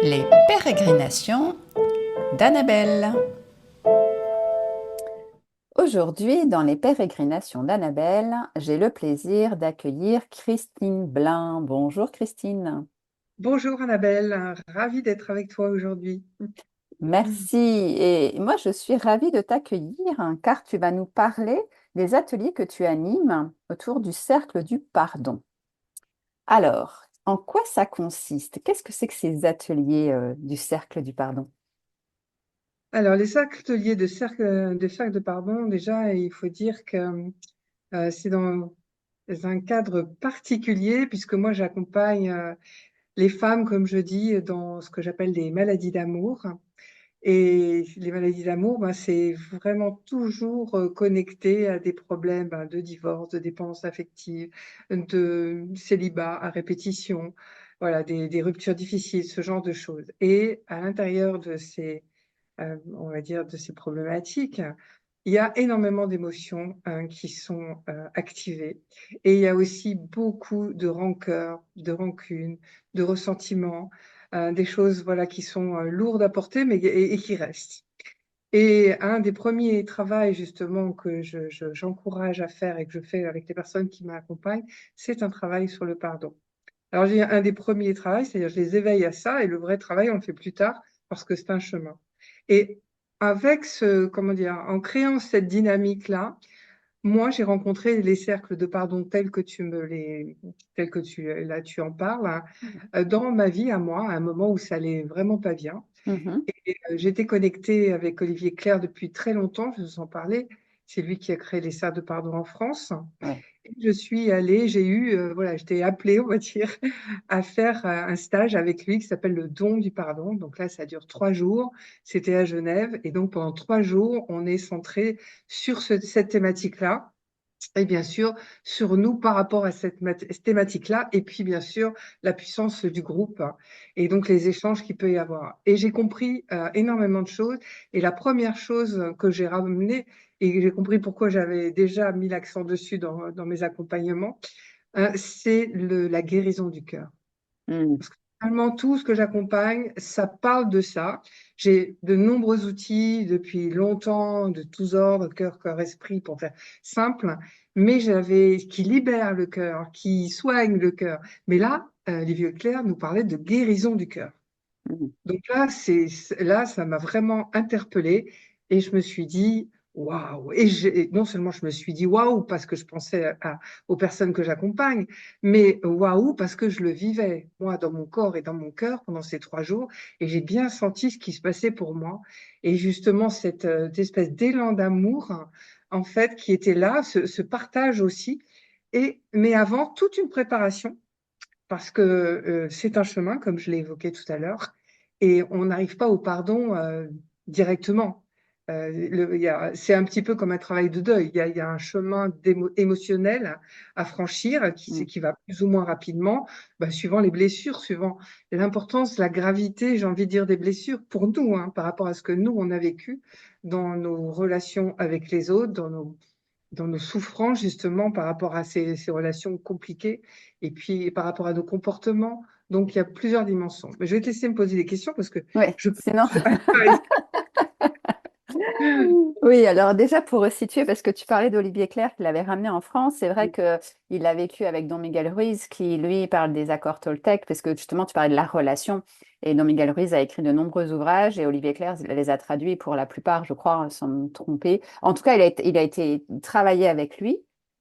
Les pérégrinations d'Annabelle. Aujourd'hui, dans les pérégrinations d'Annabelle, j'ai le plaisir d'accueillir Christine Blin. Bonjour Christine. Bonjour Annabelle, ravie d'être avec toi aujourd'hui. Merci. Et moi, je suis ravie de t'accueillir car tu vas nous parler des ateliers que tu animes autour du cercle du pardon. Alors, en quoi ça consiste? Qu'est-ce que c'est que ces ateliers du cercle du pardon? Alors, les ateliers de cercle de pardon, déjà, il faut dire que c'est dans un cadre particulier, puisque moi, j'accompagne les femmes, comme je dis, dans ce que j'appelle des maladies d'amour. Et les maladies d'amour, ben, c'est vraiment toujours connecté à des problèmes de divorce, de dépendance affective, de célibat à répétition, voilà, des ruptures difficiles, ce genre de choses. Et à l'intérieur de on va dire, de ces problématiques, il y a énormément d'émotions qui sont activées. Et il y a aussi beaucoup de rancœur, de rancune, de ressentiment, des choses voilà, qui sont lourdes à porter mais, et qui restent. Et un des premiers travaux justement que j'encourage à faire et que je fais avec les personnes qui m'accompagnent, c'est un travail sur le pardon. Alors j'ai un des premiers travaux, c'est-à-dire je les éveille à ça et le vrai travail on le fait plus tard parce que c'est un chemin. Et avec comment dire, en créant cette dynamique-là, moi j'ai rencontré les cercles de pardon tels que là tu en parles, hein, dans ma vie à moi, à un moment où ça allait vraiment pas bien. Mhm. Et j'étais connectée avec Olivier Clerc depuis très longtemps, je vous en parlais. C'est lui qui a créé les cercles de pardon en France. Ouais. Et je suis allée, voilà, j'étais appelée, on va dire, à faire un stage avec lui qui s'appelle le don du pardon. Donc là, ça dure 3 jours. C'était à Genève. Et donc pendant 3 jours, on est centré sur cette thématique-là. Et bien sûr, sur nous par rapport à cette thématique-là, et puis bien sûr, la puissance du groupe, hein, et donc les échanges qu'il peut y avoir. Et j'ai compris énormément de choses. Et la première chose que j'ai ramenée, et j'ai compris pourquoi j'avais déjà mis l'accent dessus dans mes accompagnements, c'est la guérison du cœur. Mm. Parce que finalement, tout ce que j'accompagne, ça parle de ça. J'ai de nombreux outils depuis longtemps, de tous ordres, cœur, corps, esprit, pour faire simple, mais j'avais qui libère le cœur, qui soigne le cœur. Mais là, les vieux clercs nous parlaient de guérison du cœur. Mm. Donc là, là, ça m'a vraiment interpellée et je me suis dit waouh. Et non seulement je me suis dit waouh parce que je pensais aux personnes que j'accompagne, mais waouh parce que je le vivais moi dans mon corps et dans mon cœur pendant ces 3 jours et j'ai bien senti ce qui se passait pour moi et justement cette espèce d'élan d'amour en fait qui était là, ce partage aussi. Mais avant toute une préparation parce que c'est un chemin, comme je l'ai évoqué tout à l'heure, et on n'arrive pas au pardon directement. C'est un petit peu comme un travail de deuil. Il y a un chemin émotionnel à franchir Mm. qui va plus ou moins rapidement, suivant les blessures, suivant l'importance, la gravité, j'ai envie de dire, des blessures pour nous, hein, par rapport à ce que nous, on a vécu dans nos relations avec les autres, dans nos souffrances justement par rapport à ces relations compliquées et puis par rapport à nos comportements. Donc, il y a plusieurs dimensions. Mais je vais te laisser me poser des questions parce que Ouais, je peux... sinon. Oui, alors déjà pour resituer, parce que tu parlais d'Olivier Clerc qui l'avait ramené en France, c'est vrai qu'il a vécu avec Don Miguel Ruiz qui, lui, parle des accords Toltec, parce que justement, tu parlais de la relation. Et Don Miguel Ruiz a écrit de nombreux ouvrages et Olivier Clerc les a traduits pour la plupart, je crois, sans me tromper. En tout cas, il a été travailler avec lui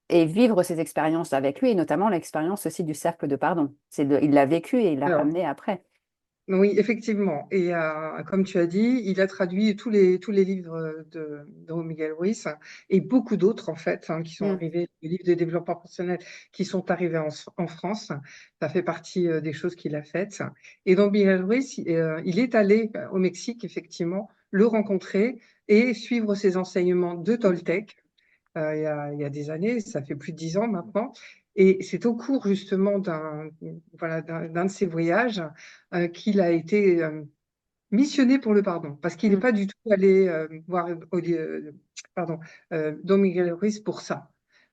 et vivre ses expériences avec lui, et notamment l'expérience aussi du cercle de pardon. Il l'a vécu et il l'a Alors, ramené après. oui, effectivement. Et comme tu as dit, il a traduit tous les livres de Miguel Ruiz et beaucoup d'autres, en fait, hein, qui sont Mm. arrivés, les livres de développement personnel qui sont arrivés en France. Ça fait partie des choses qu'il a faites. Et donc, Miguel Ruiz, il est allé au Mexique, effectivement, le rencontrer et suivre ses enseignements de Toltec il y a des années, ça fait plus de 10 ans maintenant. Et c'est au cours justement d'un de ces voyages qu'il a été missionné pour le pardon, parce qu'il n'est Mm. pas du tout allé voir pardon, Don Miguel Ruiz pour ça.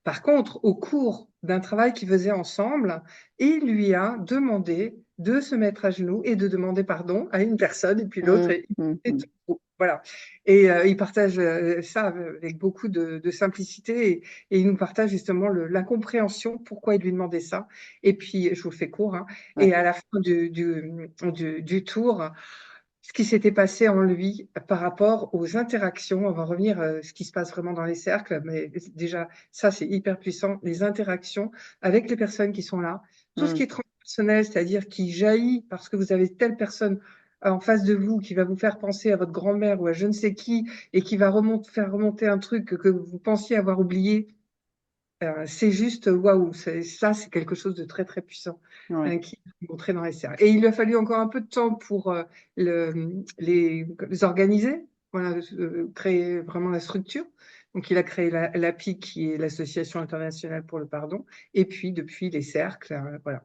Par contre, au cours d'un travail qu'ils faisaient ensemble, il lui a demandé de se mettre à genoux et de demander pardon à une personne, et puis l'autre, et tout. Voilà. Et il partage ça avec beaucoup de simplicité, et il nous partage justement l'incompréhension, pourquoi il lui demandait ça. Et puis, je vous le fais court, hein, Ouais. et à la fin du tour, ce qui s'était passé en lui par rapport aux interactions. On va revenir à ce qui se passe vraiment dans les cercles, mais déjà, ça, c'est hyper puissant. Les interactions avec les personnes qui sont là, tout ce qui est transpersonnel, c'est-à-dire qui jaillit parce que vous avez telle personne en face de vous qui va vous faire penser à votre grand-mère ou à je ne sais qui, et qui va faire remonter un truc que vous pensiez avoir oublié. C'est juste waouh, ça c'est quelque chose de très très puissant, Ouais. qui est montré dans les cercles. Et il lui a fallu encore un peu de temps pour les organiser, voilà, créer vraiment la structure. Donc il a créé l'API, qui est l'Association internationale pour le pardon, et puis depuis les cercles, voilà,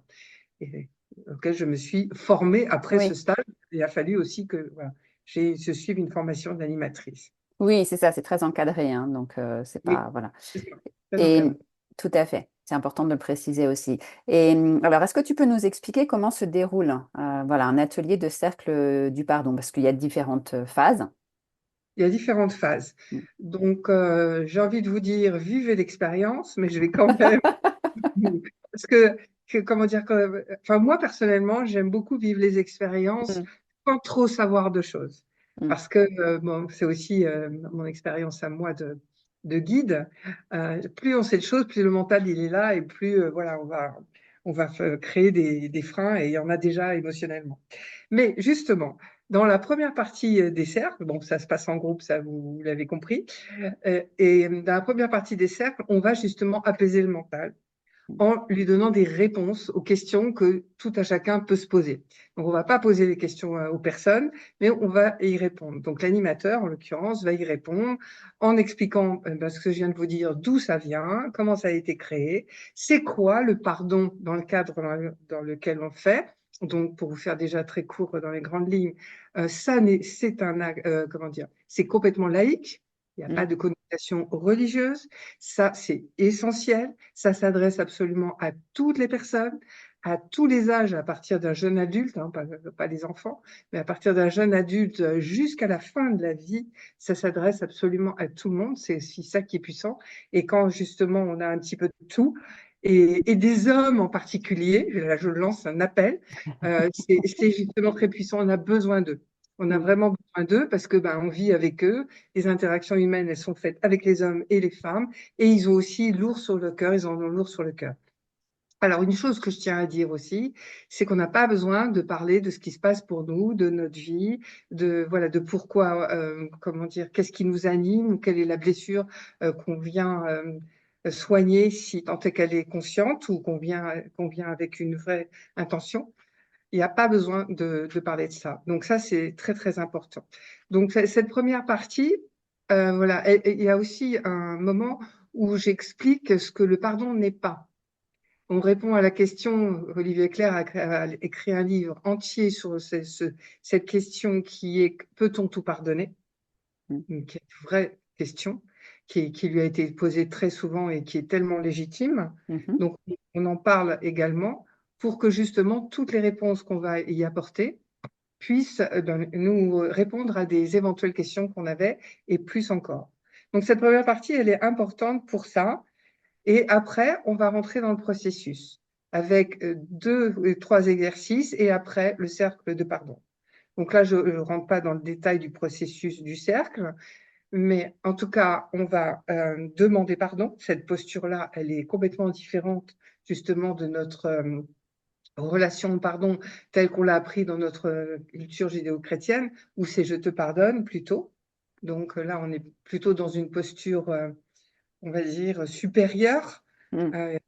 et, auquel je me suis formée après ce Oui. stage. Il a fallu aussi que voilà, je suive une formation d'animatrice. Oui, c'est ça, c'est très encadré, hein, donc c'est Oui, pas, voilà. c'est ça, très Et encadré. tout à fait, c'est important de le préciser aussi. Et alors, est-ce que tu peux nous expliquer comment se déroule voilà, un atelier de cercle du pardon? Parce qu'il y a différentes phases. Il y a différentes phases. Donc, j'ai envie de vous dire, vivez l'expérience, mais je vais quand même, parce comment dire, enfin, moi, personnellement, j'aime beaucoup vivre les expériences Mm, sans trop savoir de choses. mm. Parce que, bon, c'est aussi mon expérience à moi de guide. Plus on sait de choses, plus le mental, il est là, et plus, voilà, on va créer des freins, et il y en a déjà émotionnellement. Mais justement, dans la première partie des cercles, bon, ça se passe en groupe, ça vous l'avez compris, et dans la première partie des cercles, on va justement apaiser le mental en lui donnant des réponses aux questions que tout à chacun peut se poser. Donc, on ne va pas poser les questions aux personnes, mais on va y répondre. Donc, l'animateur, en l'occurrence, va y répondre en expliquant ce que je viens de vous dire, d'où ça vient, comment ça a été créé, c'est quoi le pardon dans le cadre dans lequel on le fait. Donc, pour vous faire déjà très court dans les grandes lignes, comment dire, c'est complètement laïque. Il n'y a pas Mm. de connotation religieuse. Ça, c'est essentiel. Ça s'adresse absolument à toutes les personnes, à tous les âges, à partir d'un jeune adulte, hein, pas les enfants, mais à partir d'un jeune adulte jusqu'à la fin de la vie. Ça s'adresse absolument à tout le monde. C'est aussi ça qui est puissant. Et quand justement on a un petit peu de tout, et des hommes en particulier, là je lance un appel, c'est justement très puissant. On a besoin d'eux. On a Mm. vraiment besoin d'eux parce que on vit avec eux. Les interactions humaines, elles sont faites avec les hommes et les femmes, et ils ont aussi lourd sur le cœur, ils en ont lourd sur le cœur. Alors, une chose que je tiens à dire aussi, c'est qu'on n'a pas besoin de parler de ce qui se passe pour nous, de notre vie, voilà, de pourquoi, comment dire, qu'est-ce qui nous anime, quelle est la blessure qu'on vient soigner, si tant est qu'elle est consciente, ou qu'on vient avec une vraie intention. Il n'y a pas besoin de parler de ça. Donc ça, c'est très, très important. Donc cette première partie, voilà, il y a aussi un moment où j'explique ce que le pardon n'est pas. On répond à la question, Olivier Clerc a écrit un livre entier sur cette question qui est: peut-on tout pardonner? Mm. Qui est une vraie question, qui lui a été posée très souvent et qui est tellement légitime. Mhm. Donc, on en parle également pour que justement toutes les réponses qu'on va y apporter puissent nous répondre à des éventuelles questions qu'on avait, et plus encore. Donc, cette première partie, elle est importante pour ça. Et après, on va rentrer dans le processus avec 2 ou 3 exercices, et après, le cercle de pardon. Donc là, je ne rentre pas dans le détail du processus du cercle, mais en tout cas, on va demander pardon. Cette posture-là, elle est complètement différente justement de notre relation au pardon telle qu'on l'a appris dans notre culture judéo-chrétienne, où c'est je te pardonne plutôt. Donc là, on est plutôt dans une posture, on va dire, supérieure. Mm.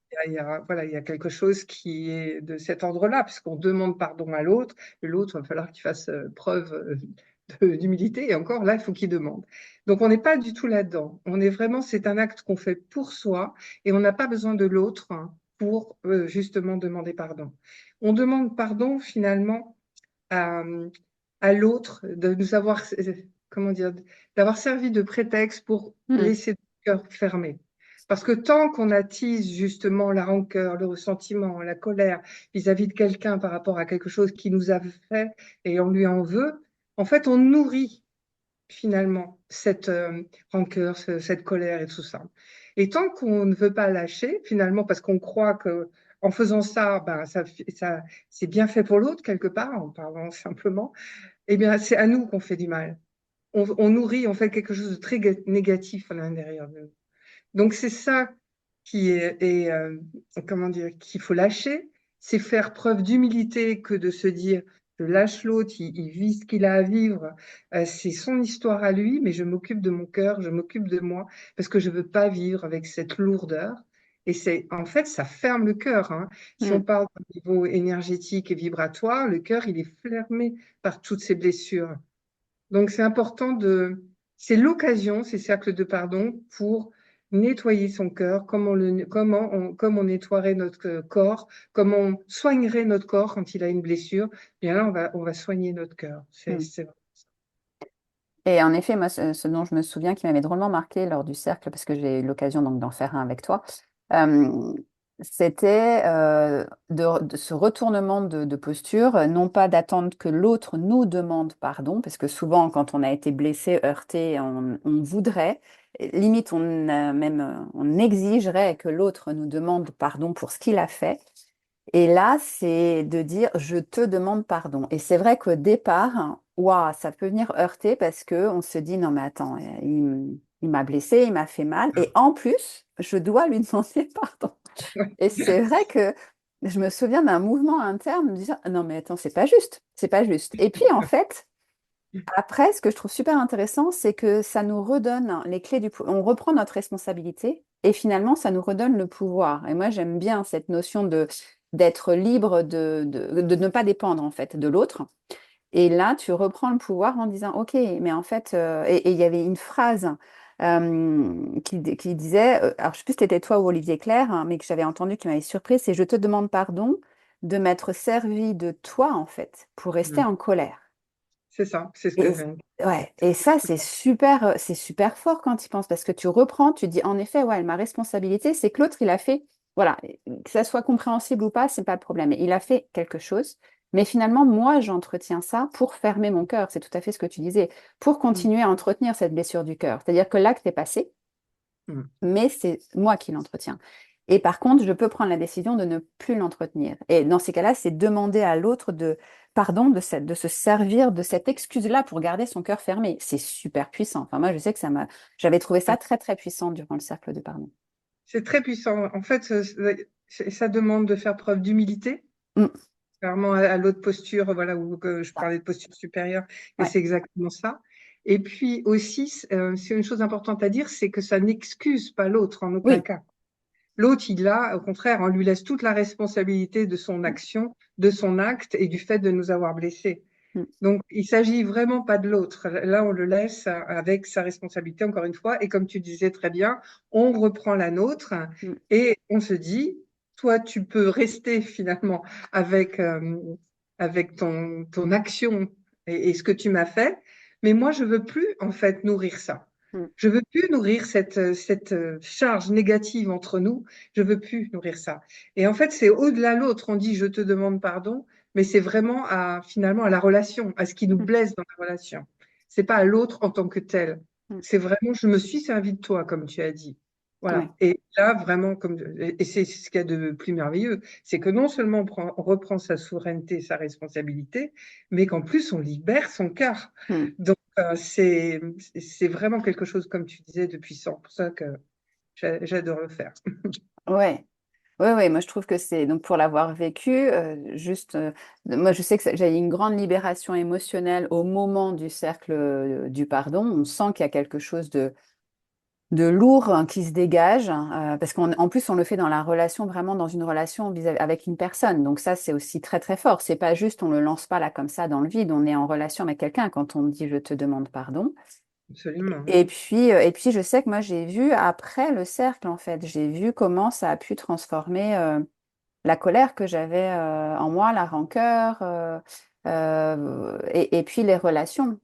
Voilà, il y a quelque chose qui est de cet ordre-là, puisqu'on demande pardon à l'autre, et l'autre, il va falloir qu'il fasse preuve d'humilité, et encore là, il faut qu'il demande. Donc, on n'est pas du tout là-dedans. C'est un acte qu'on fait pour soi, et on n'a pas besoin de l'autre, hein, pour justement demander pardon. On demande pardon finalement à, à l'autre de nous avoir, comment dire, d'avoir servi de prétexte pour Mm. laisser le cœur fermé. Parce que tant qu'on attise justement la rancœur, le ressentiment, la colère vis-à-vis de quelqu'un par rapport à quelque chose qui nous a fait et on lui en veut, en fait, on nourrit finalement cette rancœur, cette colère et tout ça. Et tant qu'on ne veut pas lâcher, finalement, parce qu'on croit que en faisant ça, ben, ça, c'est bien fait pour l'autre quelque part, en parlant simplement, eh bien, c'est à nous qu'on fait du mal. On nourrit, on fait quelque chose de très négatif à l'intérieur de nous. Donc c'est ça comment dire, qu'il faut lâcher, c'est faire preuve d'humilité que de se dire je lâche l'autre, il vit ce qu'il a à vivre, c'est son histoire à lui, mais je m'occupe de mon cœur, je m'occupe de moi parce que je veux pas vivre avec cette lourdeur. Et c'est en fait ça ferme le cœur, hein. Si on Mm. parle au niveau énergétique et vibratoire, le cœur il est fermé par toutes ces blessures. Donc, c'est important c'est l'occasion, ces cercles de pardon, pour nettoyer son cœur, comme on nettoierait notre corps, comme on soignerait notre corps quand il a une blessure. Bien là, on va soigner notre cœur. Mm. C'est vrai. Et en effet, moi, ce dont je me souviens qui m'avait drôlement marqué lors du cercle, parce que j'ai eu l'occasion donc d'en faire un avec toi, euh, c'était de ce retournement de posture, non pas d'attendre que l'autre nous demande pardon, parce que souvent, quand on a été blessé, heurté, on voudrait, limite, on exigerait que l'autre nous demande pardon pour ce qu'il a fait. Et là, c'est de dire je te demande pardon. Et c'est vrai qu'au départ, ouah, ça peut venir heurter parce que on se dit non mais attends, il m'a blessé, il m'a fait mal, et en plus, je dois lui demander pardon. Et c'est vrai que je me souviens d'un mouvement interne me disant non mais attends, c'est pas juste, c'est pas juste. Et puis en fait, après, ce que je trouve super intéressant, c'est que ça nous redonne les clés on reprend notre responsabilité et finalement, ça nous redonne le pouvoir. Et moi, j'aime bien cette notion de d'être libre de ne pas dépendre en fait de l'autre. Et là, tu reprends le pouvoir en disant, OK, mais en fait, et il y avait une phrase qui disait, alors je sais plus si c'était toi ou Olivier Clerc, hein, mais que j'avais entendu qui m'avait surpris, c'est je te demande pardon de m'être servi de toi en fait pour rester en colère. C'est ça, c'est ce que Et, je viens de ouais, et ça, c'est super fort quand tu y penses, parce que tu reprends, tu dis, en effet, ouais, ma responsabilité, c'est que l'autre, il a fait, voilà, que ça soit compréhensible ou pas, c'est pas le problème. Il a fait quelque chose, mais finalement, moi, j'entretiens ça pour fermer mon cœur. C'est tout à fait ce que tu disais, pour dire. continuer à entretenir cette blessure du cœur. C'est-à-dire que l'acte est passé, Mm. mais c'est moi qui l'entretiens. Et par contre, je peux prendre la décision de ne plus l'entretenir. Et dans ces cas-là, c'est demander à l'autre pardon, de se servir de cette excuse-là pour garder son cœur fermé. C'est super puissant. Enfin, moi, je sais que j'avais trouvé ça très, très puissant durant le cercle de pardon. C'est très puissant. En fait, ça demande de faire preuve d'humilité, Mm. clairement à l'autre posture, voilà, où que je Ah, parlais de posture supérieure, et ouais. c'est exactement ça. Et puis aussi, c'est une chose importante à dire, c'est que ça n'excuse pas l'autre en aucun Oui. cas. L'autre, il a, au contraire, on lui laisse toute la responsabilité de son action, de son acte et du fait de nous avoir blessés. Mm. Donc, il s'agit vraiment pas de l'autre. Là, on le laisse avec sa responsabilité, encore une fois. Et comme tu disais très bien, on reprend la nôtre Mm. et on se dit, toi, tu peux rester finalement avec, avec ton action et ce que tu m'as fait. Mais moi, je veux plus, en fait, nourrir ça. Mm. Je veux plus nourrir cette charge négative entre nous. Je veux plus nourrir ça. Et en fait, c'est au-delà l'autre. On dit, je te demande pardon, mais c'est vraiment finalement à la relation, à ce qui nous Mm. blesse dans la relation. C'est pas à l'autre en tant que tel. Mm. C'est vraiment, je me suis servi de toi, comme tu as dit. Ouais. Voilà. Et là, vraiment, et c'est ce qu'il y a de plus merveilleux, c'est que non seulement on reprend sa souveraineté, sa responsabilité, mais qu'en plus on libère son cœur. Mm. Donc, c'est vraiment quelque chose, comme tu disais, de puissant. Pour ça que j'adore le faire. Ouais. Ouais, ouais, moi je trouve que c'est, donc pour l'avoir vécu, moi je sais que j'ai eu une grande libération émotionnelle au moment du cercle du pardon. On sent qu'il y a quelque chose de lourd hein, qui se dégage, parce qu'en plus on le fait dans la relation, vraiment dans une relation avec une personne. Donc ça c'est aussi très très fort. C'est pas juste, on le lance pas là comme ça dans le vide, on est en relation avec quelqu'un quand on dit je te demande pardon. Absolument. Et puis je sais que moi j'ai vu après le cercle en fait, j'ai vu comment ça a pu transformer la colère que j'avais en moi, la rancœur, et puis les relations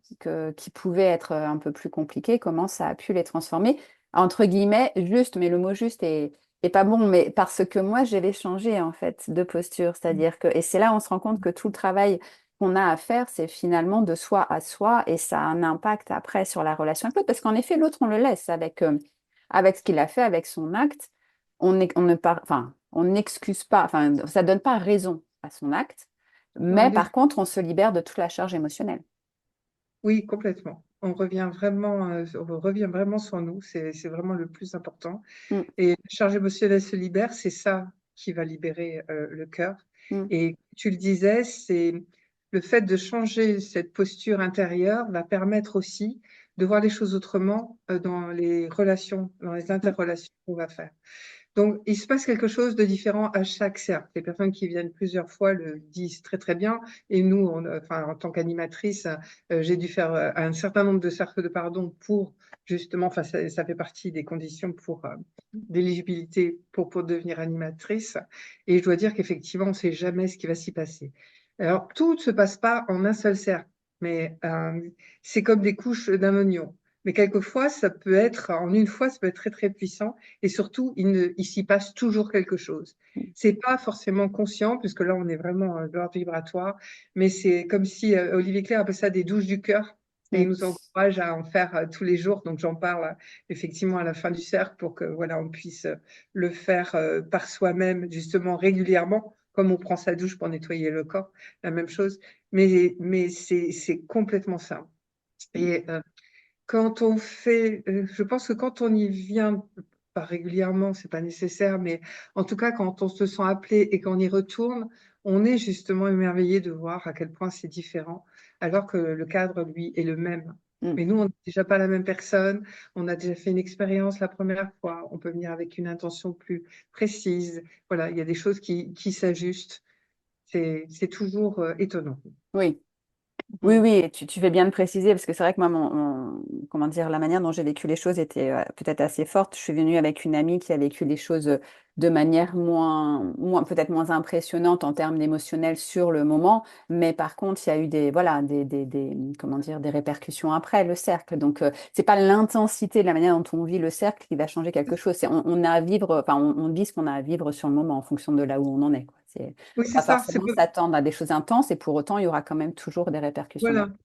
qui pouvaient être un peu plus compliquées, comment ça a pu les transformer. entre guillemets, juste, mais le mot juste est pas bon, mais parce que moi, j'avais changé en fait de posture, c'est-à-dire que, et c'est là où on se rend compte que tout le travail qu'on a à faire, c'est finalement de soi à soi, et ça a un impact après sur la relation avec l'autre, parce qu'en effet, l'autre, on le laisse avec ce qu'il a fait, avec son acte, on ne par, enfin, on n'excuse pas, enfin, ça donne pas raison à son acte, Non, mais par contre, on se libère de toute la charge émotionnelle. oui, complètement. On revient vraiment sur nous. C'est vraiment le plus important. Mm, Et la charge émotionnelle se libère, c'est ça qui va libérer le cœur. mm, Et tu le disais, c'est le fait de changer cette posture intérieure va permettre aussi de voir les choses autrement dans les relations, dans les mm, interrelations qu'on va faire. Donc, il se passe quelque chose de différent à chaque cercle. Les personnes qui viennent plusieurs fois le disent très très bien. Et nous, enfin, en tant qu'animatrice, j'ai dû faire un certain nombre de cercles de pardon pour justement, enfin, ça fait partie des conditions pour d'éligibilité pour devenir animatrice. Et je dois dire qu'effectivement, on ne sait jamais ce qui va s'y passer. Alors, tout ne se passe pas en un seul cercle, mais c'est comme des couches d'un oignon. Mais quelquefois, ça peut être, en une fois, ça peut être très très puissant. Et surtout, il s'y passe toujours quelque chose. mm. C'est pas forcément conscient, puisque là, on est vraiment de l'ordre vibratoire, mais c'est comme si Olivier Clair appelle ça des douches du cœur, et il Mm. nous encourage à en faire tous les jours. Donc, j'en parle effectivement à la fin du cercle pour que voilà, on puisse le faire par soi-même, justement régulièrement, comme on prend sa douche pour nettoyer le corps, la même chose. Mais c'est complètement ça. Et quand on fait, je pense que quand on y vient, pas régulièrement, c'est pas nécessaire, mais en tout cas, quand on se sent appelé et qu'on y retourne, on est justement émerveillé de voir à quel point c'est différent, alors que le cadre, lui, est le même. Mm. Mais nous, on n'est déjà pas la même personne, on a déjà fait une expérience la première fois, on peut venir avec une intention plus précise. Voilà, il y a des choses qui s'ajustent. C'est toujours étonnant. Oui. Oui, Mm. oui, et tu fais bien de préciser, parce que c'est vrai que moi, comment dire, la manière dont j'ai vécu les choses était peut-être assez forte. Je suis venue avec une amie qui a vécu les choses de manière peut-être moins impressionnante en termes émotionnels sur le moment, mais par contre, il y a eu voilà, comment dire, des répercussions après le cercle. Donc, c'est pas l'intensité de la manière dont on vit le cercle qui va changer quelque chose. On a à vivre, enfin, on vit ce qu'on a à vivre sur le moment en fonction de là où on en est, quoi. Oui, c'est Pas ça. forcément s'attendre à des choses intenses et pour autant, il y aura quand même toujours des répercussions Voilà. derrière.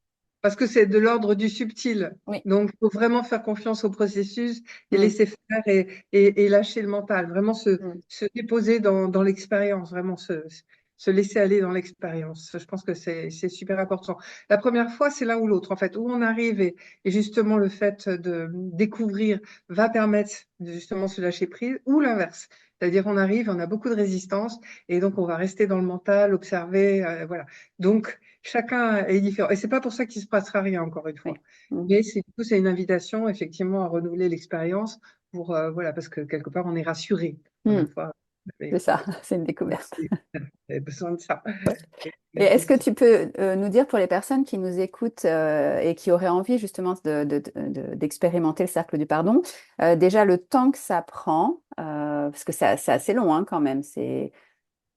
Parce que c'est de l'ordre du subtil. Oui. Donc, il faut vraiment faire confiance au processus et Mm, laisser faire et lâcher le mental. Vraiment mm, se déposer dans l'expérience, vraiment se laisser aller dans l'expérience. Je pense que c'est super important. La première fois, c'est l'un ou l'autre, en fait, où on arrive et justement le fait de découvrir va permettre de justement se lâcher prise ou l'inverse. C'est-à-dire, on arrive, on a beaucoup de résistance et donc on va rester dans le mental, observer, voilà. Donc, chacun est différent. Et c'est pas pour ça qu'il se passera rien, encore une fois. oui. Mm, Mais du coup, c'est une invitation, effectivement, à renouveler l'expérience pour, voilà, parce que quelque part, on est rassuré. La mm, première fois, c'est mais ça, c'est une découverte. on avait besoin de ça. Et est-ce que Effectivement. tu peux nous dire pour les personnes qui nous écoutent et qui auraient envie justement d'expérimenter le cercle du pardon, déjà le temps que ça prend, parce que c'est assez long hein, quand même,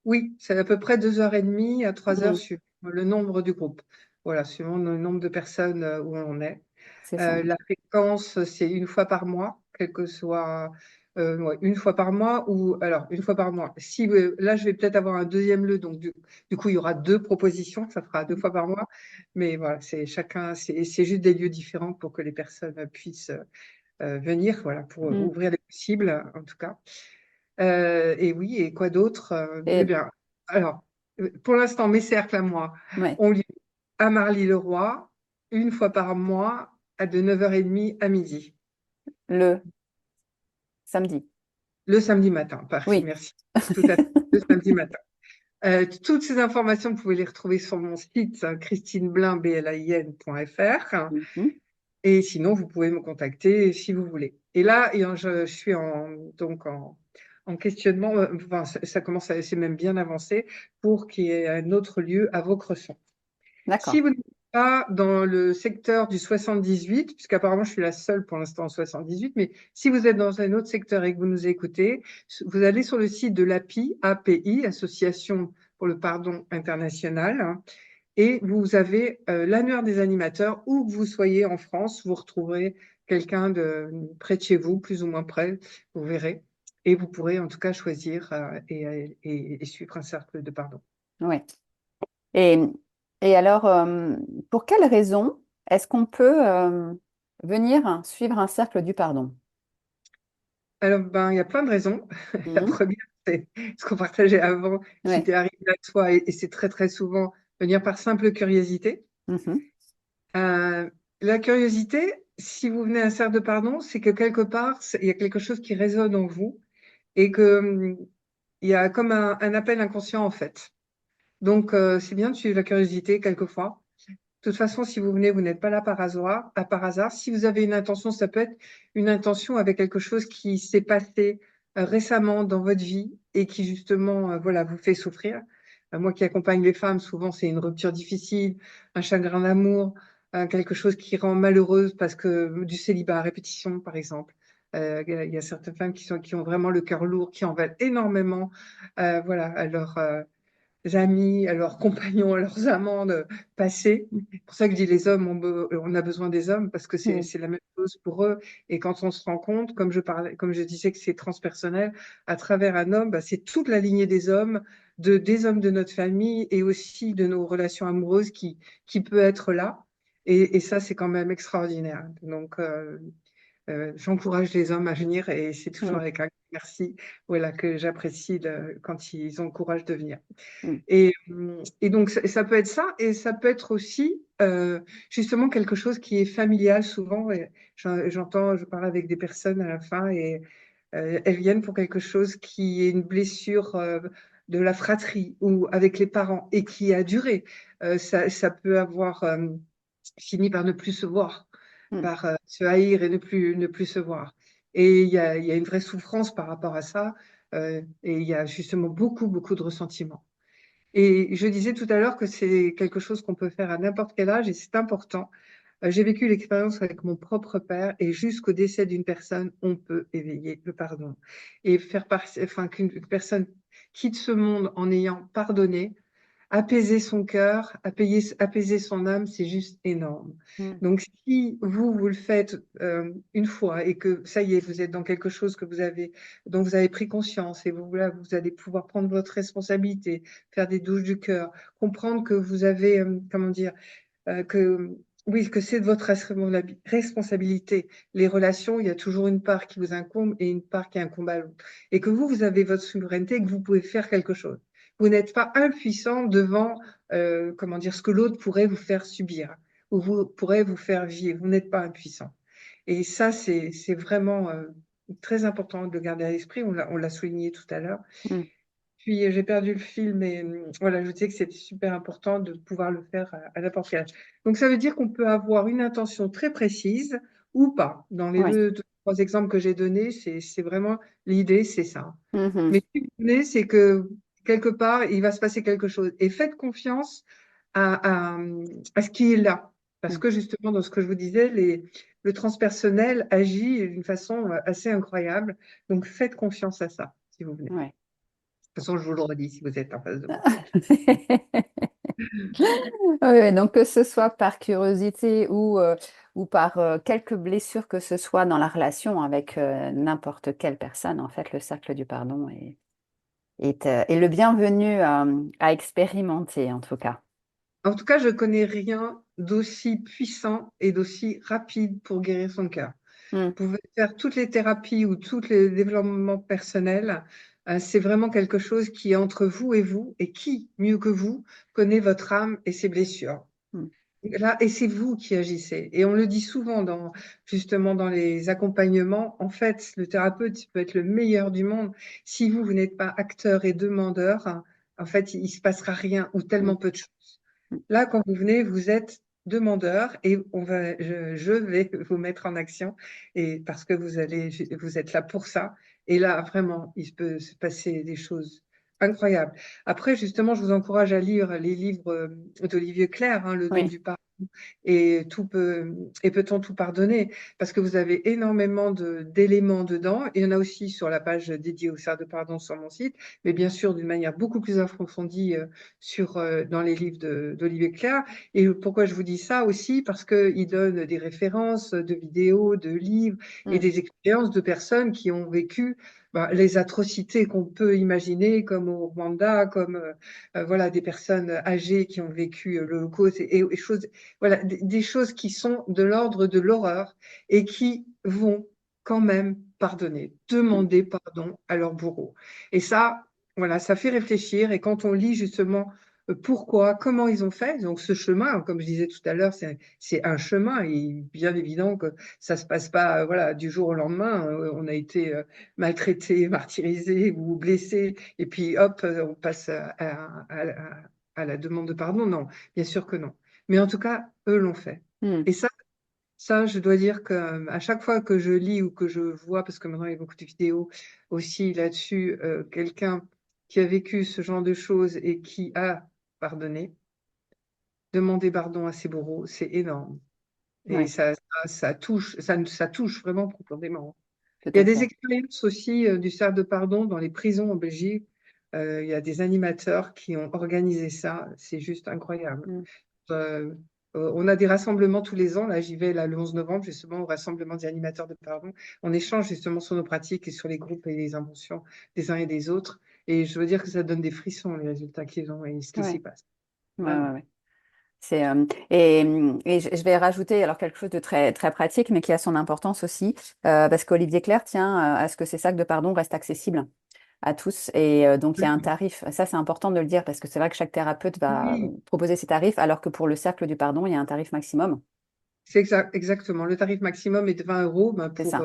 Oui, c'est à peu près 2 heures et demie à 3 heures Mm, suivant le nombre du groupe. Voilà, suivant le nombre de personnes où on est. c'est ça. La fréquence, c'est une fois par mois, quel que soit ouais, une fois par mois ou alors une fois par mois. Si là, je vais peut-être avoir un deuxième lieu, donc du coup, il y aura deux propositions, ça fera 2 fois par mois. Mais voilà, c'est chacun, c'est juste des lieux différents pour que les personnes puissent venir, voilà, pour Mm. ouvrir les possibles, en tout cas. Et oui, et quoi d'autre? Eh Et bien, alors, pour l'instant, mes cercles à moi ouais, ont lieu à Marly-le-Roi, une fois par mois, de 9h30 à midi, le samedi. le samedi matin. Parfait, Oui. merci. Tout à fait, le samedi matin. Toutes ces informations, vous pouvez les retrouver sur mon site christineblin.fr. Mhm. Et sinon, vous pouvez me contacter si vous voulez. Et là, je suis donc en questionnement, enfin, ça commence à, c'est même bien avancé, pour qu'il y ait un autre lieu à Vaucresson. Si D'accord. vous n'êtes pas dans le secteur du 78, puisqu'apparemment je suis la seule pour l'instant en 78, mais si vous êtes dans un autre secteur et que vous nous écoutez, vous allez sur le site de l'API, API, Association pour le pardon international, hein, Et vous avez l'annuaire des animateurs, où que vous soyez en France, vous retrouverez quelqu'un de près de chez vous, plus ou moins près, vous verrez. Et vous pourrez en tout cas choisir et suivre un cercle de pardon. Ouais. Et, et alors, pour quelles raisons est-ce qu'on peut venir suivre un cercle du pardon? Alors, ben, il y a plein de raisons. La Mhm. première, c'est ce qu'on partageait avant, qui Ouais. t'est arrivé à toi, et c'est très, très souvent venir par simple curiosité. Mhm. Euh, la curiosité, si vous venez à un cercle de pardon, c'est que quelque part, il y a quelque chose qui résonne en vous et que il y a comme un appel inconscient en fait. Donc, c'est bien de suivre la curiosité quelquefois. De toute façon, si vous venez, vous n'êtes pas là par hasard, par hasard. Si vous avez une intention, ça peut être une intention avec quelque chose qui s'est passé récemment dans votre vie et qui justement, voilà, vous fait souffrir. Moi qui accompagne les femmes, souvent c'est une rupture difficile, un chagrin d'amour, quelque chose qui rend malheureuse parce que du célibat à répétition, par exemple. Il y a certaines femmes qui ont vraiment le cœur lourd, qui en veulent énormément, voilà, à leur amis, à leurs compagnons, à leurs amants passés. C'est pour ça que je dis les hommes, on a besoin des hommes parce que Mhm. c'est la même chose pour eux. Et quand on se rend compte, comme je disais que c'est transpersonnel, à travers un homme, bah, c'est toute la lignée des hommes, des hommes de notre famille et aussi de nos relations amoureuses qui peut être là. Et ça, c'est quand même extraordinaire. Donc, j'encourage les hommes à venir et c'est toujours Mhm. avec un grand merci, voilà, que j'apprécie quand ils ont le courage de venir. Mhm. Et donc, ça peut être ça, et ça peut être aussi justement quelque chose qui est familial souvent. Et je parle avec des personnes à la fin et elles viennent pour quelque chose qui est une blessure de la fratrie ou avec les parents et qui a duré. Ça peut avoir fini par ne plus se voir, Mhm. par se haïr et ne plus se voir. Et il y a une vraie souffrance par rapport à ça, et il y a justement beaucoup de ressentiment. Et je disais tout à l'heure que c'est quelque chose qu'on peut faire à n'importe quel âge et c'est important. J'ai vécu l'expérience avec mon propre père et jusqu'au décès d'une personne, on peut éveiller le pardon et enfin, qu'une personne quitte ce monde en ayant pardonné, apaiser son cœur, apaiser son âme, c'est juste énorme. Mhm. Donc, si vous le faites une fois et que ça y est, vous êtes dans quelque chose dont vous avez pris conscience et là, vous allez pouvoir prendre votre responsabilité, faire des douches du cœur, comprendre que vous avez, comment dire, que oui, que c'est de votre responsabilité. Les relations, il y a toujours une part qui vous incombe et une part qui incombe à l'autre. Et que vous avez votre souveraineté et que vous pouvez faire quelque chose. Vous n'êtes pas impuissant devant, comment dire, ce que l'autre pourrait vous faire subir ou vous pourrait vous faire vivre. Vous n'êtes pas impuissant. Et ça, c'est vraiment très important de le garder à l'esprit. On l'a souligné tout à l'heure. Mhm. Puis j'ai perdu le fil, mais voilà, je disais que c'était super important de pouvoir le faire à n'importe quel âge. Donc ça veut dire qu'on peut avoir une intention très précise ou pas. Dans les Ouais. trois exemples que j'ai donnés, c'est vraiment l'idée, c'est ça. Mhm. Mais ce qui vous venez, c'est que quelque part, il va se passer quelque chose. Et faites confiance à, à ce qui est là. Parce Mhm. que justement, dans ce que je vous disais, le transpersonnel agit d'une façon assez incroyable. Donc faites confiance à ça, si vous venez. Ouais. De toute façon, je vous le redis si vous êtes en face de moi. Oui, donc que ce soit par curiosité ou par quelque blessure que ce soit dans la relation avec n'importe quelle personne, en fait, le cercle du pardon est le bienvenu à expérimenter, en tout cas. En tout cas, je connais rien d'aussi puissant et d'aussi rapide pour guérir son cœur. Mm. Vous pouvez faire toutes les thérapies ou tous les développements personnels. C'est vraiment quelque chose qui est entre vous, et qui, mieux que vous, connaît votre âme et ses blessures. Mm. Là, et c'est vous qui agissez. Et on le dit souvent justement dans les accompagnements. En fait, le thérapeute peut être le meilleur du monde. Si vous n'êtes pas acteur et demandeur, en fait, il se passera rien ou tellement Mm. peu de choses. Mm. Là, quand vous venez, vous êtes demandeur et je vais vous mettre en action et parce que vous êtes là pour ça. Et là, vraiment, il peut se passer des choses incroyable. Après, justement, je vous encourage à lire les livres d'Olivier Clerc, hein, Le don Oui. du pardon et peut-on tout pardonner? Parce que vous avez énormément d'éléments dedans. Et il y en a aussi sur la page dédiée au cercle de pardon sur mon site, mais bien sûr d'une manière beaucoup plus approfondie dans les livres d'Olivier Clerc. Et pourquoi je vous dis ça aussi? Parce qu'il donne des références de vidéos, de livres et Mm. des expériences de personnes qui ont vécu les atrocités qu'on peut imaginer, comme au Rwanda, comme voilà, des personnes âgées qui ont vécu l'Holocauste et choses, voilà, des choses qui sont de l'ordre de l'horreur et qui vont quand même pardonner, demander pardon à leur bourreau. Et ça, voilà, ça fait réfléchir. Et quand on lit justement pourquoi, comment ils ont fait, donc ce chemin, comme je disais tout à l'heure, c'est un chemin. Et bien évident que ça se passe pas, voilà, du jour au lendemain. On a été maltraité, martyrisé ou blessé, et puis hop, on passe à la demande de pardon. Non, bien sûr que non. Mais en tout cas, eux l'ont fait. Mm. Et ça, je dois dire que à chaque fois que je lis ou que je vois, parce que maintenant il y a beaucoup de vidéos aussi là-dessus, quelqu'un qui a vécu ce genre de choses et qui a pardonné, demander pardon à ses bourreaux, c'est énorme. Et Ouais, ça touche, ça touche vraiment profondément. tout Il y a à des fait. expériences aussi du cercle de pardon dans les prisons en Belgique. Il y a des animateurs qui ont organisé ça. C'est juste incroyable. Mm. Euh, on a des rassemblements tous les ans. Là, j'y vais là, le 11 novembre, justement, au rassemblement des animateurs de pardon. On échange justement sur nos pratiques et sur les groupes et les inventions des uns et des autres. Et je veux dire que ça donne des frissons, les résultats qu'ils ont et ce qui s'y Ouais, passe. ouais, ouais, Vraiment. ouais. Et je vais rajouter alors quelque chose de très, très pratique, mais qui a son importance aussi, parce qu'Olivier Clerc tient à ce que ces sacs de pardon restent accessibles à tous. Et donc, il y a un tarif. Ça, c'est important de le dire, parce que c'est vrai que chaque thérapeute va Oui, proposer ses tarifs, alors que pour le cercle du pardon, il y a un tarif maximum. c'est exactement. Le tarif maximum est de 20 euros C'est ça.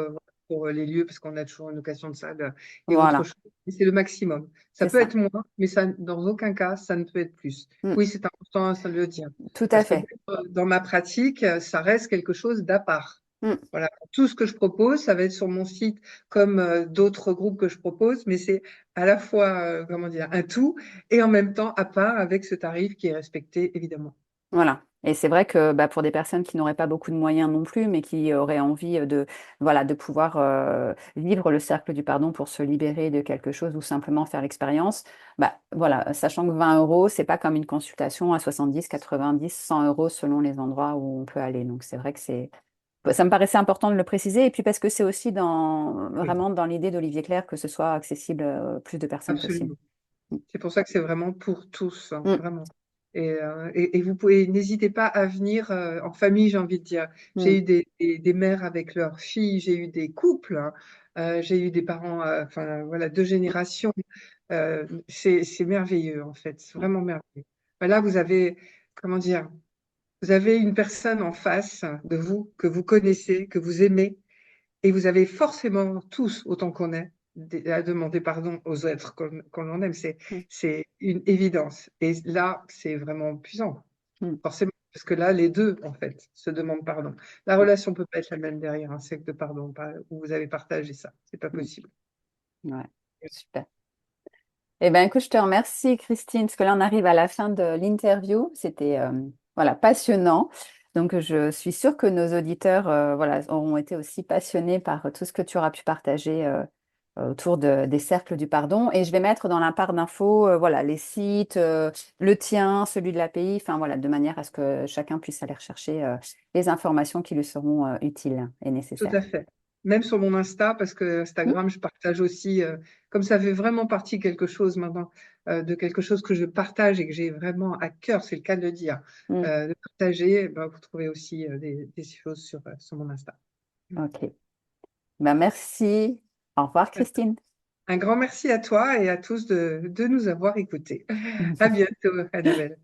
pour les lieux, parce qu'on a toujours une location de salle et autre Voilà, chose. Et c'est le maximum. Ça c'est peut ça. être moins, mais ça, dans aucun cas, ça ne peut être plus. Mm, Oui, c'est important ça de le dire. tout à Parce que fait. dans ma pratique, ça reste quelque chose d'à part. Mm, Voilà. Tout ce que je propose, ça va être sur mon site comme d'autres groupes que je propose, mais c'est à la fois, comment dire, un tout et en même temps à part avec ce tarif qui est respecté, évidemment. voilà. Et c'est vrai que bah, pour des personnes qui n'auraient pas beaucoup de moyens non plus, mais qui auraient envie de, voilà, de pouvoir vivre le cercle du pardon pour se libérer de quelque chose ou simplement faire l'expérience, bah, voilà, sachant que 20 euros, c'est pas comme une consultation à 70, 90, 100 euros selon les endroits où on peut aller. Donc c'est vrai que ça me paraissait important de le préciser. Et puis parce que c'est aussi Oui, vraiment dans l'idée d'Olivier Clerc que ce soit accessible plus de personnes possible. absolument. C'est pour ça que c'est vraiment pour tous, hein, Mm, vraiment. Et vous pouvez, n'hésitez pas à venir en famille, j'ai envie de dire. J'ai mm, eu des mères avec leurs filles, j'ai eu des couples, hein, j'ai eu des parents, enfin voilà, deux générations. C'est merveilleux en fait, c'est ouais, vraiment merveilleux. Ben là, vous avez, comment dire, vous avez une personne en face de vous que vous connaissez, que vous aimez, et vous avez forcément tous, autant qu'on est, à demander pardon aux êtres qu'on aime. mm, C'est une évidence. Et là, c'est vraiment puissant, mm, forcément. Parce que là, les deux, en fait, se demandent pardon. La relation peut pas être la même derrière un cercle de pardon, où vous avez partagé ça. C'est pas mm, possible. ouais, super. Eh bien, écoute, je te remercie, Christine, parce que là, on arrive à la fin de l'interview. C'était voilà, passionnant. Donc, je suis sûre que nos auditeurs voilà, auront été aussi passionnés par tout ce que tu auras pu partager autour des cercles du pardon. Et je vais mettre dans la barre d'infos voilà, les sites, le tien, celui de l'API, enfin voilà, de manière à ce que chacun puisse aller rechercher les informations qui lui seront utiles et Tout à nécessaires. fait. Même sur mon Insta, parce que Mm, Instagram, je partage aussi, comme ça fait vraiment partie quelque chose maintenant, de quelque chose que je partage et que j'ai vraiment à cœur, c'est le cas de le dire, mm, de partager, ben, vous trouvez aussi des choses sur mon Insta. ok. Ben, merci. Au revoir, Christine. Un grand merci à toi et à tous de nous avoir écoutés. À bientôt, Annabelle.